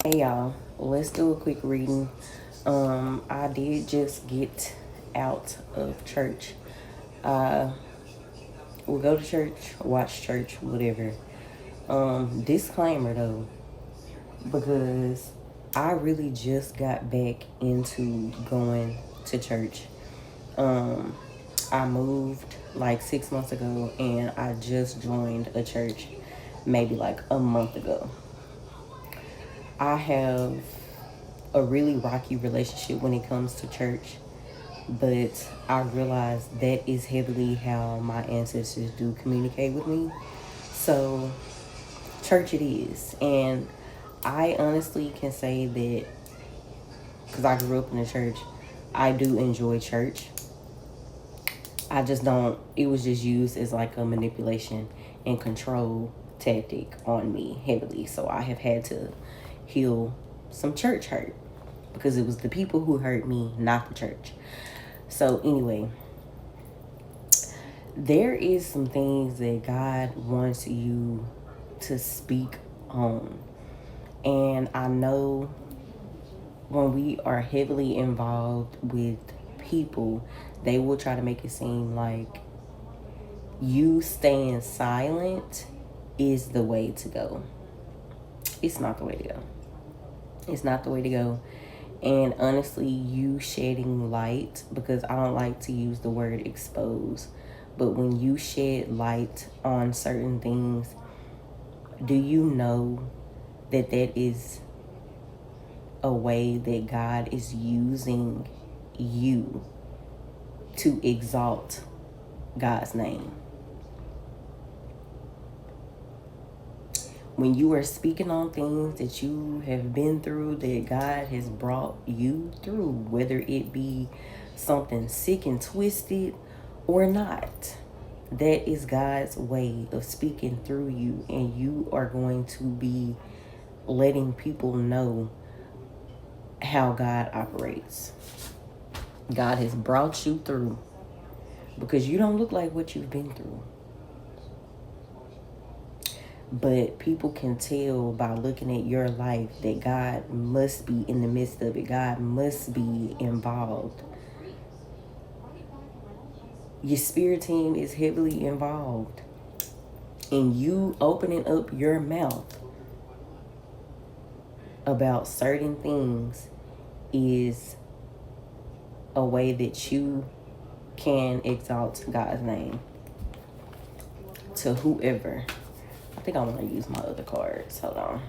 Hey y'all, let's do a quick reading. I did just get out of church. Uh, we'll go to church, watch church, whatever. Disclaimer though, because I really just got back into going to church. Um, I moved like 6 months ago, and I just joined a church maybe like a month ago. I have a really rocky relationship when it comes to church, but I realize that is heavily how my ancestors do communicate with me. So, church it is. And I honestly can say that because I grew up in the church, I do enjoy church. I just don't, it was just used as like a manipulation and control tactic on me heavily. So, I have had to heal some church hurt because it was the people who hurt me, not the church. So, anyway, there is some things that God wants you to speak on. And I know when we are heavily involved with people, they will try to make it seem like you staying silent is the way to go. It's not the way to go. It's not the way to go. And honestly, you shedding light, because I don't like to use the word expose, but when you shed light on certain things, do you know that that is a way that God is using you to exalt God's name? When you are speaking on things that you have been through, that God has brought you through, whether it be something sick and twisted or not, that is God's way of speaking through you, and you are going to be letting people know how God operates. God has brought you through because you don't look like what you've been through. But people can tell by looking at your life that God must be in the midst of it. God must be involved. Your spirit team is heavily involved. And you opening up your mouth about certain things is a way that you can exalt God's name to whoever. I think I want to use my other cards. Hold on.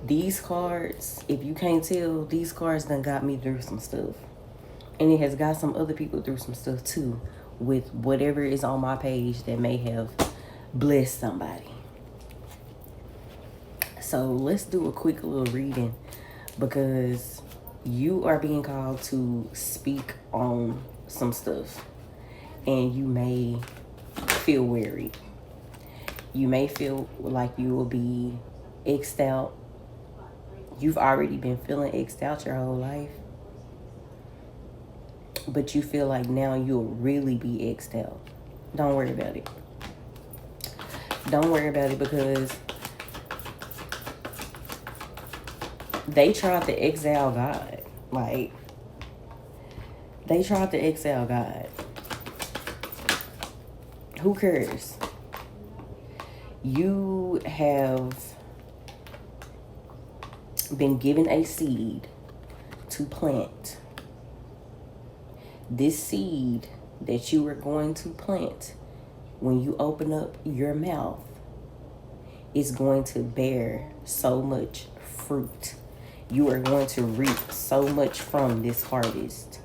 These cards, if you can't tell, these cards done got me through some stuff. And it has got some other people through some stuff too, with whatever is on my page that may have blessed somebody. So let's do a quick little reading, because you are being called to speak on some stuff. And you may feel weary. You may feel like you will be X'd out. You've already been feeling X'd out your whole life. But you feel like now you'll really be X'd out. Don't worry about it. Don't worry about it, because they tried to exile God. Like, they tried to exile God. Who cares? You have been given a seed to plant. This seed that you are going to plant, when you open up your mouth, is going to bear so much fruit. You are going to reap so much from this harvest.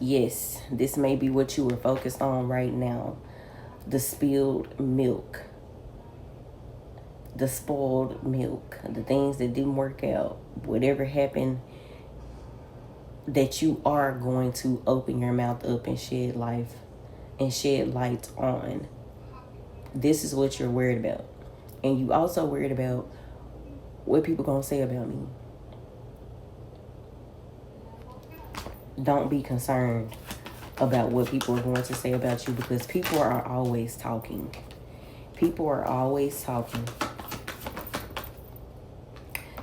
Yes, this may be what you are focused on right now. The spilled milk, the spoiled milk, the things that didn't work out, whatever happened, that you are going to open your mouth up and shed light on. This is what you're worried about. And you also worried about what people gonna say about me. Don't be concerned, about what people are going to say about you, because people are always talking. People are always talking.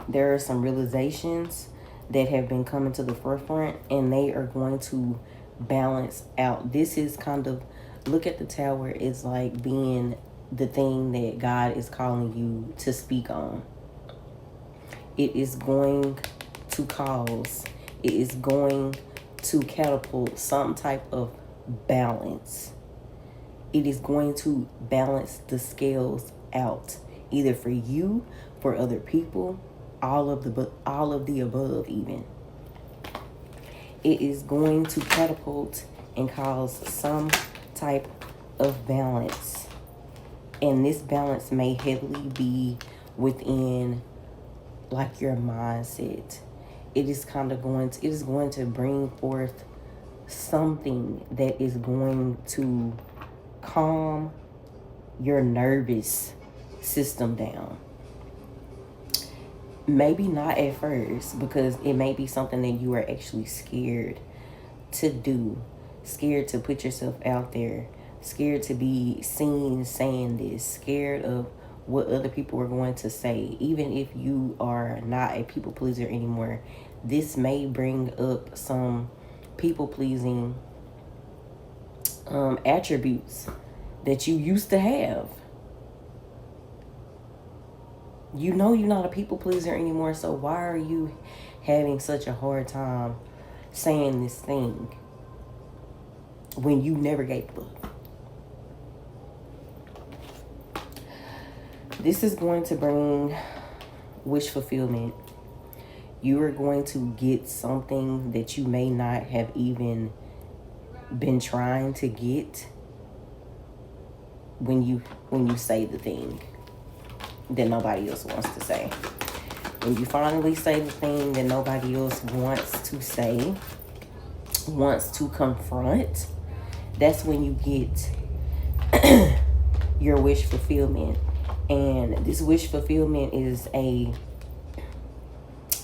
There are some realizations that have been coming to the forefront, and they are going to balance out. This is kind of, look at the tower, it's like being the thing that God is calling you to speak on. It is going to cause, it is going to catapult some type of balance. It is going to balance the scales out, either for you, for other people, all of the above even. It is going to catapult and cause some type of balance. And this balance may heavily be within like your mindset. It is going to bring forth something that is going to calm your nervous system down. Maybe not at first, because it may be something that you are actually scared to do, scared to put yourself out there, scared to be seen saying this, scared of what other people are going to say. Even if you are not a people pleaser anymore, this may bring up some people pleasing attributes that you used to have. You know you're not a people pleaser anymore, so why are you having such a hard time saying this thing when you never gave a fuck? This is going to bring wish fulfillment. You are going to get something that you may not have even been trying to get when you say the thing that nobody else wants to say. When you finally say the thing that nobody else wants to say, wants to confront, that's when you get your wish fulfillment. And this wish fulfillment is a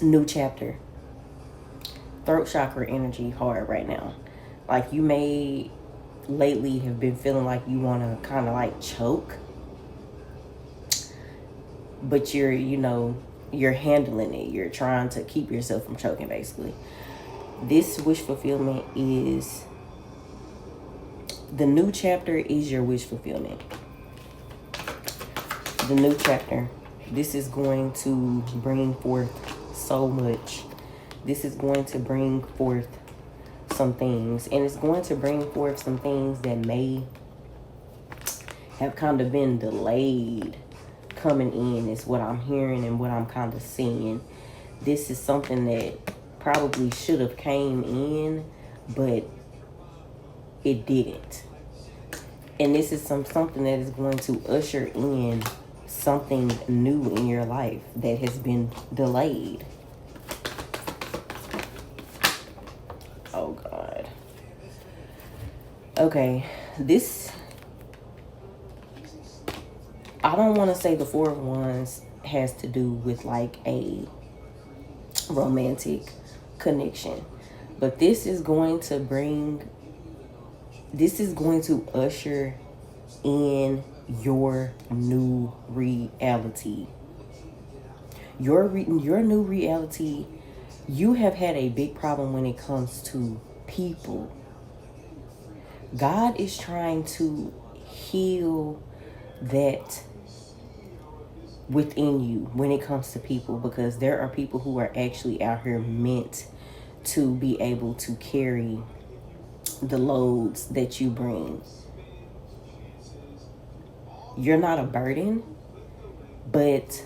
new chapter. Throat chakra energy hard right now. Like, you may lately have been feeling like you want to kind of like choke, but you're handling it. You're trying to keep yourself from choking, basically. This wish fulfillment is, the new chapter is your wish fulfillment. The new chapter. This is going to bring forth so much. This is going to bring forth some things. And it's going to bring forth some things that may have kind of been delayed coming in, is what I'm hearing and what I'm kind of seeing. This is something that probably should have came in, but it didn't. And this is something that is going to usher in something new in your life that has been delayed. Oh God. Okay, this, I don't want to say the Four of Wands has to do with like a romantic connection, but this is going to usher in your new reality. Your new reality. You have had a big problem when it comes to people. God is trying to heal that within you when it comes to people, because there are people who are actually out here meant to be able to carry the loads that you bring. You're not a burden, but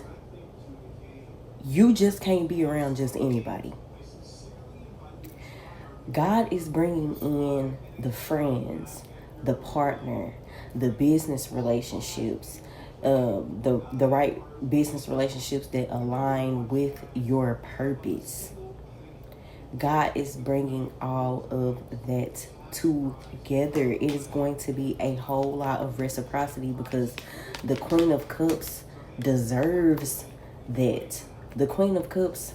you just can't be around just anybody. God is bringing in the friends, the partner, the business relationships, the right business relationships that align with your purpose. God is bringing all of that together. It is going to be a whole lot of reciprocity, because the Queen of Cups deserves that. The Queen of Cups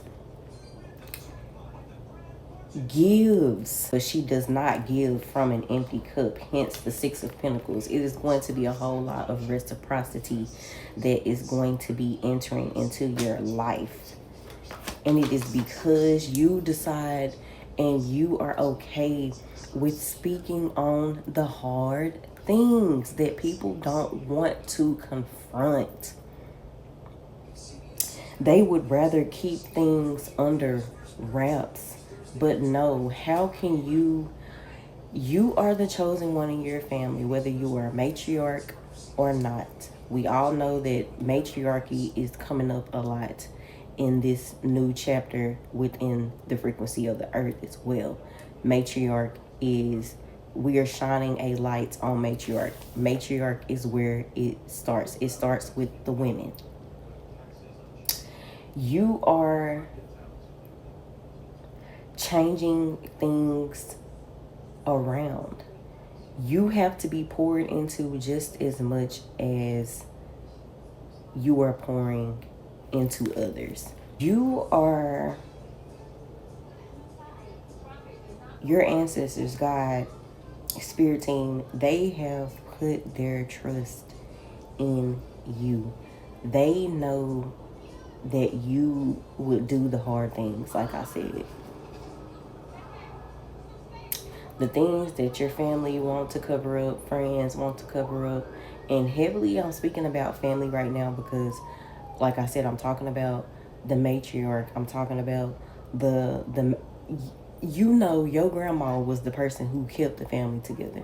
gives, but she does not give from an empty cup, hence the Six of Pentacles. It is going to be a whole lot of reciprocity that is going to be entering into your life. And it is because you decide and you are okay with speaking on the hard things that people don't want to confront. They would rather keep things under wraps. But no, how can you are the chosen one in your family, whether you are a matriarch or not. We all know that matriarchy is coming up a lot in this new chapter within the frequency of the earth as well. Matriarch is, we are shining a light on matriarch. Matriarch is where it starts. It starts with the women. You are changing things around. You have to be poured into just as much as you are pouring into others. You are, your ancestors, God, spirit team, they have put their trust in you. They know that you would do the hard things, like I said. The things that your family want to cover up, friends want to cover up. And heavily I'm speaking about family right now because, like I said, I'm talking about the matriarch. I'm talking about the you know, your grandma was the person who kept the family together.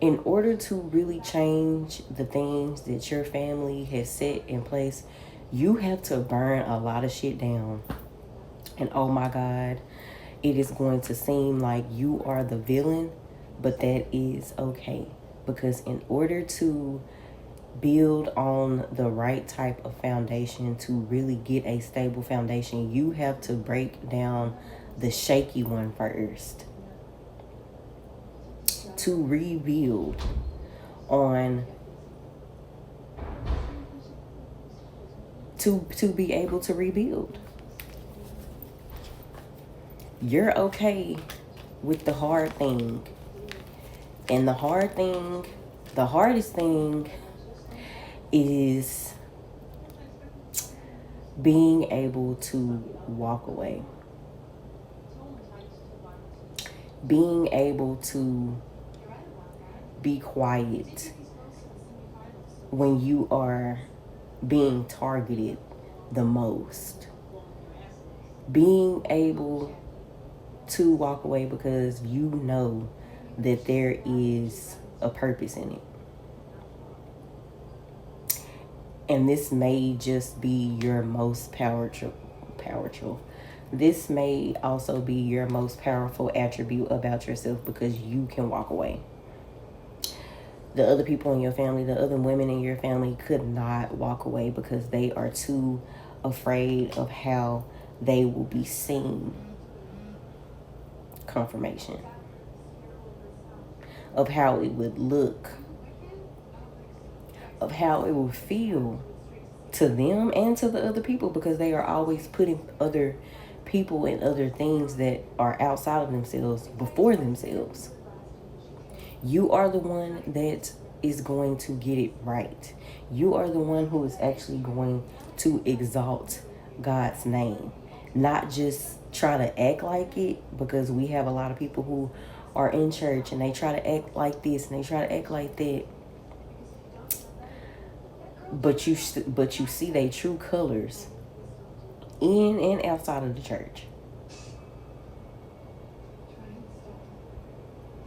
In order to really change the things that your family has set in place, you have to burn a lot of shit down. And oh my God, it is going to seem like you are the villain, but that is okay. Because in order to build on the right type of foundation, to really get a stable foundation, you have to break down the shaky one first. To rebuild on, to be able to rebuild. You're okay with the hard thing. And the hardest thing is being able to walk away. Being able to be quiet when you are being targeted the most. Being able to walk away because you know that there is a purpose in it. And this may just be your most powerful. This may also be your most powerful attribute about yourself because you can walk away. The other people in your family, the other women in your family could not walk away because they are too afraid of how they will be seen. Confirmation of how it would look, of how it would feel to them and to the other people, because they are always putting other people and other things that are outside of themselves before themselves. You are the one that is going to get it right. You are the one who is actually going to exalt God's name, not just try to act like it, because we have a lot of people who are in church and they try to act like this and they try to act like that, but you see their true colors in and outside of the church.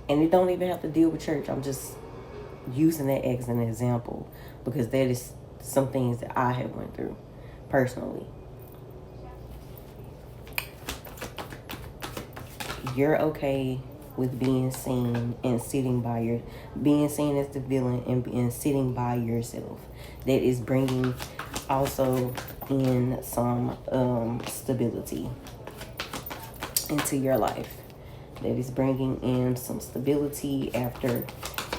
And it don't even have to deal with church. I'm just using that as an example because that is some things that I have went through personally. You're okay with being seen and being seen as the villain and sitting by yourself. That is bringing also in some stability into your life. That is bringing in some stability after,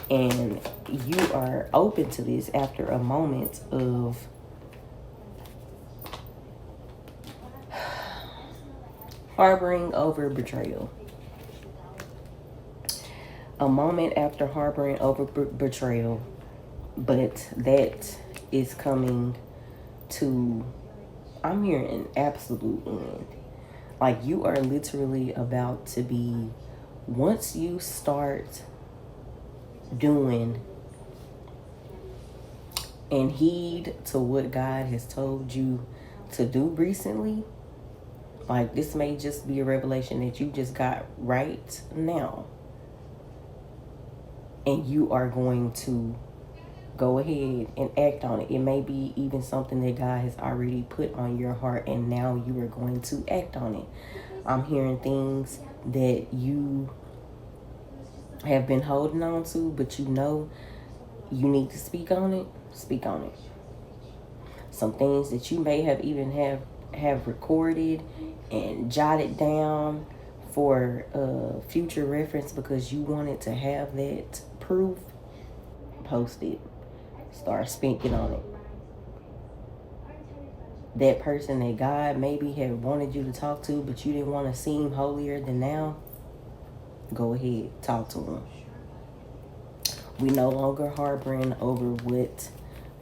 and you are open to this after a moment of Harboring over betrayal. A moment after harboring over betrayal, but that is coming to, I'm hearing an absolute end. Like, you are literally about to be, once you start doing and heed to what God has told you to do recently, like, this may just be a revelation that you just got right now. And you are going to go ahead and act on it. It may be even something that God has already put on your heart, and now you are going to act on it. I'm hearing things that you have been holding on to, but you know you need to speak on it. Speak on it. Some things that you may have even have recorded and jotted down for future reference because you wanted to have that proof. Post it. Start speaking on it. That person that God maybe had wanted you to talk to, but you didn't want to seem holier than now, go ahead, talk to them. We no longer harboring over what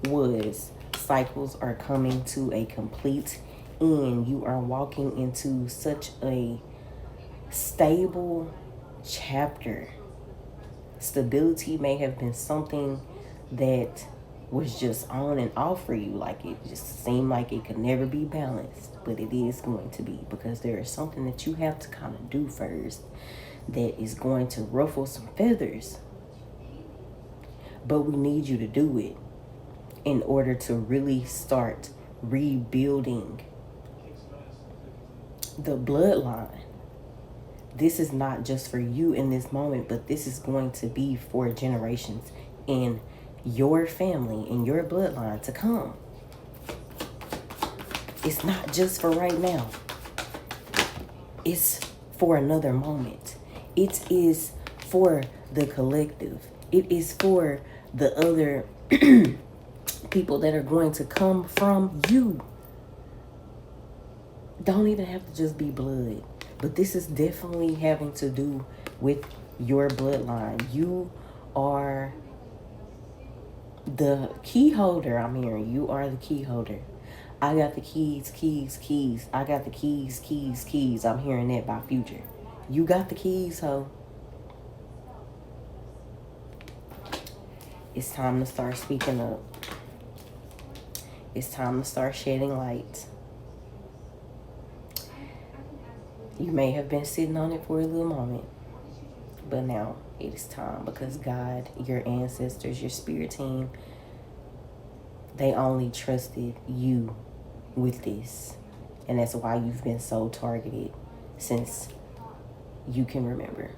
was. Cycles are coming to a complete end. You are walking into such a stable chapter. Stability may have been something that was just on and off for you. Like, it just seemed like it could never be balanced, but it is going to be, because there is something that you have to kind of do first that is going to ruffle some feathers. But we need you to do it in order to really start rebuilding the bloodline. This is not just for you in this moment, but this is going to be for generations in your family, in your bloodline to come. It's not just for right now. It's for another moment. It is for the collective. It is for the other people that are going to come from you. Don't even have to just be blood, but this is definitely having to do with your bloodline. You are the key holder. I'm hearing you are the key holder. I got the keys. I got the keys. I'm hearing that by future. You got the keys, ho. It's time to start speaking up. It's time to start shedding light. You may have been sitting on it for a little moment, but now it is time, because God, your ancestors, your spirit team, they only trusted you with this. And that's why you've been so targeted since you can remember.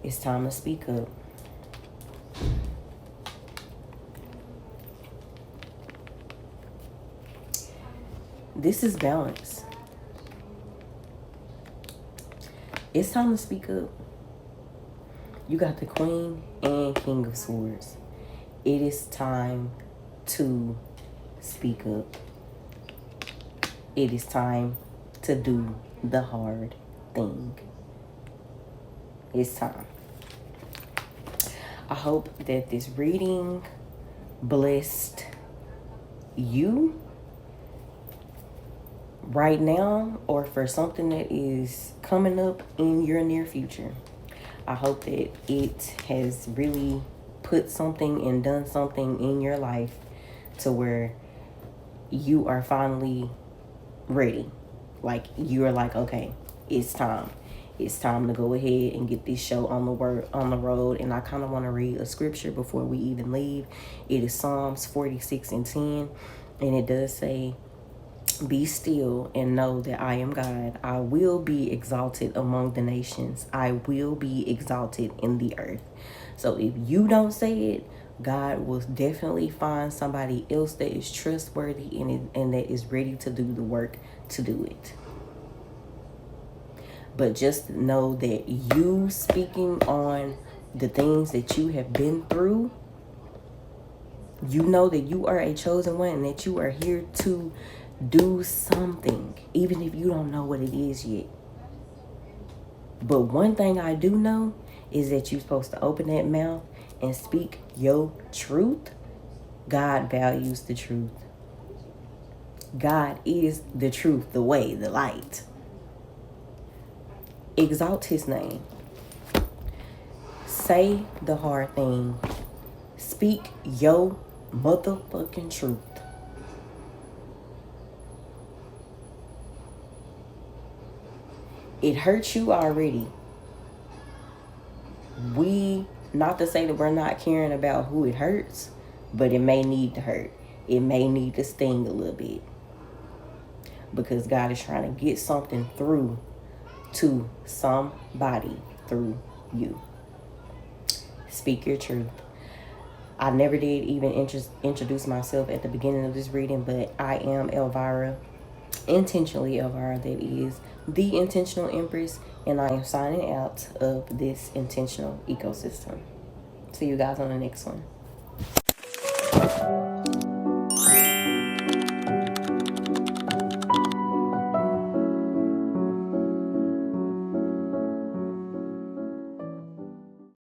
It's time to speak up. This is balance. It's time to speak up. You got the Queen and King of Swords. It is time to speak up. It is time to do the hard thing. It's time. I hope that this reading blessed you right now, or for something that is coming up in your near future. I hope that it has really put something and done something in your life to where you are finally ready. Like, you are like, okay, it's time. It's time to go ahead and get this show on the road. And I kind of want to read a scripture before we even leave. It is Psalms 46:10, and it does say, "Be still and know that I am God. I will be exalted among the nations. I will be exalted in the earth." So if you don't say it, God will definitely find somebody else that is trustworthy and that is ready to do the work to do it. But just know that you speaking on the things that you have been through, you know that you are a chosen one and that you are here to Do something, even if you don't know what it is yet. But one thing I do know is that you're supposed to open that mouth and speak your truth. God values the truth. God is the truth, the way, the light. Exalt his name. Say the hard thing. Speak your motherfucking truth. It hurts you already. Not to say that we're not caring about who it hurts, but it may need to hurt. It may need to sting a little bit. Because God is trying to get something through to somebody through you. Speak your truth. I never did even introduce myself at the beginning of this reading, but I am Elvira, intentionally Elvira, that is the intentional Empress, and I am signing out of this intentional ecosystem. See you guys on the next one.